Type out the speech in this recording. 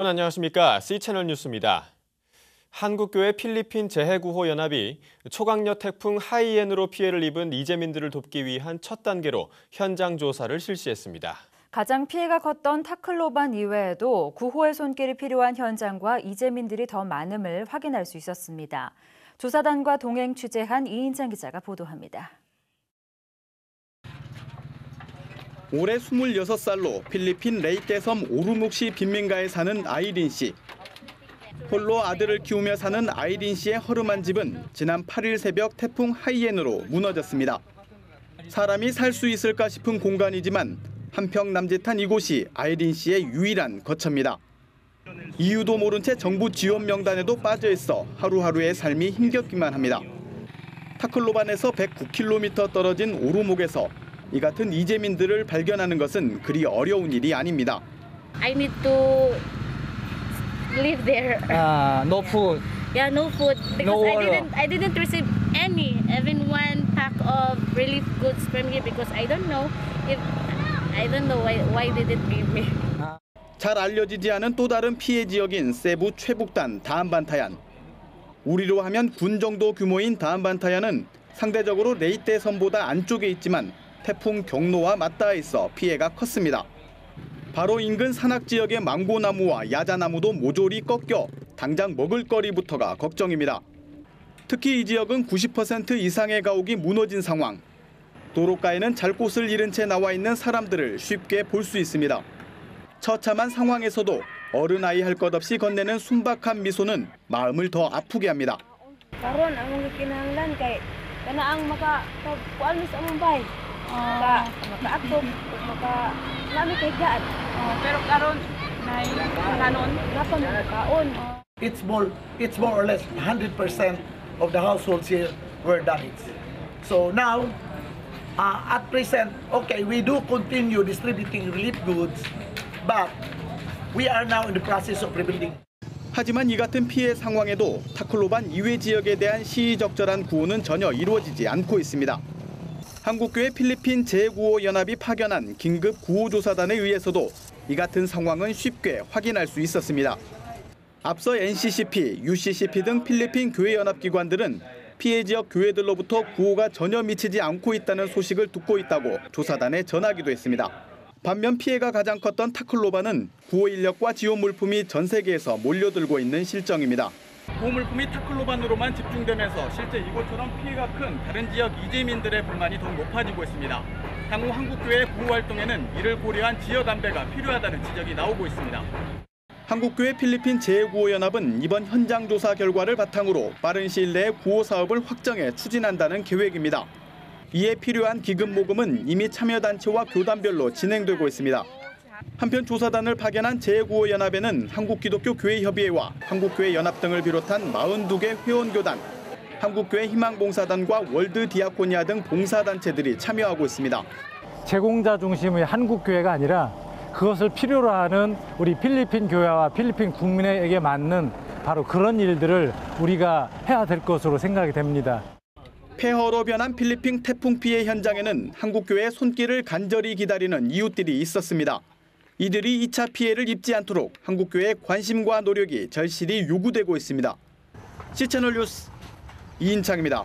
안녕하십니까. C채널 뉴스입니다. 한국교회 필리핀 재해구호연합이 초강력 태풍 하이엔으로 피해를 입은 이재민들을 돕기 위한 첫 단계로 현장 조사를 실시했습니다. 가장 피해가 컸던 타클로반 이외에도 구호의 손길이 필요한 현장과 이재민들이 더 많음을 확인할 수 있었습니다. 조사단과 동행 취재한 이인찬 기자가 보도합니다. 올해 26살로 필리핀 레이떼섬 오르묵시 빈민가에 사는 아이린 씨. 홀로 아들을 키우며 사는 아이린 씨의 허름한 집은 지난 8일 새벽 태풍 하이엔으로 무너졌습니다. 사람이 살 수 있을까 싶은 공간이지만 한평 남짓한 이곳이 아이린 씨의 유일한 거처입니다. 이유도 모른 채 정부 지원 명단에도 빠져 있어 하루하루의 삶이 힘겹기만 합니다. 타클로반에서 109km 떨어진 오르묵에서 이 같은 이재민들을 발견하는 것은 그리 어려운 일이 아닙니다. I need to live there. No food. Yeah, no food because No water. I didn't receive any, even one pack of relief goods from here because I don't know why they didn't give me. 잘 알려지지 않은 또 다른 피해 지역인 세부 최북단 다한반타얀. 우리로 하면 군 정도 규모인 다한반타얀은 상대적으로 레이떼 섬보다 안쪽에 있지만 태풍 경로와 맞닿아 있어 피해가 컸습니다. 바로 인근 산악 지역의 망고나무와 야자나무도 모조리 꺾여 당장 먹을거리부터가 걱정입니다. 특히 이 지역은 90% 이상의 가옥이 무너진 상황. 도로가에는 잘 곳을 잃은 채 나와 있는 사람들을 쉽게 볼 수 있습니다. 처참한 상황에서도 어른아이 할 것 없이 건네는 순박한 미소는 마음을 더 아프게 합니다. Karon ang kinahanglan kay kanaang maka-kuan sa among bay. Maka-atog, maka-lami kay gaan. Pero karon nay kanon napon kaon. It's more or less 100% of the households here were damaged. So now, at present, okay, we do continue distributing relief goods, but we are now in the process of rebuilding. 하지만 이 같은 피해 상황에도 타클로반 이외 지역에 대한 시의적절한 구호는 전혀 이루어지지 않고 있습니다. 한국교회 필리핀 재구호연합이 파견한 긴급 구호조사단에 의해서도 이 같은 상황은 쉽게 확인할 수 있었습니다. 앞서 NCCP, UCCP 등 필리핀 교회연합기관들은 피해 지역 교회들로부터 구호가 전혀 미치지 않고 있다는 소식을 듣고 있다고 조사단에 전하기도 했습니다. 반면 피해가 가장 컸던 타클로반은 구호 인력과 지원 물품이 전 세계에서 몰려들고 있는 실정입니다. 구호 물품이 타클로반으로만 집중되면서 실제 이곳처럼 피해가 큰 다른 지역 이재민들의 불만이 더 높아지고 있습니다. 향후 한국교회 구호 활동에는 이를 고려한 지역 안배가 필요하다는 지적이 나오고 있습니다. 한국교회 필리핀 재구호연합은 이번 현장 조사 결과를 바탕으로 빠른 시일 내에 구호 사업을 확정해 추진한다는 계획입니다. 이에 필요한 기금 모금은 이미 참여단체와 교단별로 진행되고 있습니다. 한편 조사단을 파견한 재구호연합에는 한국기독교교회협의회와 한국교회연합 등을 비롯한 42개 회원교단, 한국교회 희망봉사단과 월드디아코니아 등 봉사단체들이 참여하고 있습니다. 제공자 중심의 한국교회가 아니라 그것을 필요로 하는 우리 필리핀 교회와 필리핀 국민에게 맞는 바로 그런 일들을 우리가 해야 될 것으로 생각이 됩니다. 폐허로 변한 필리핀 태풍 피해 현장에는 한국교회의 손길을 간절히 기다리는 이웃들이 있었습니다. 이들이 2차 피해를 입지 않도록 한국교회의 관심과 노력이 절실히 요구되고 있습니다. C채널 뉴스 이인창입니다.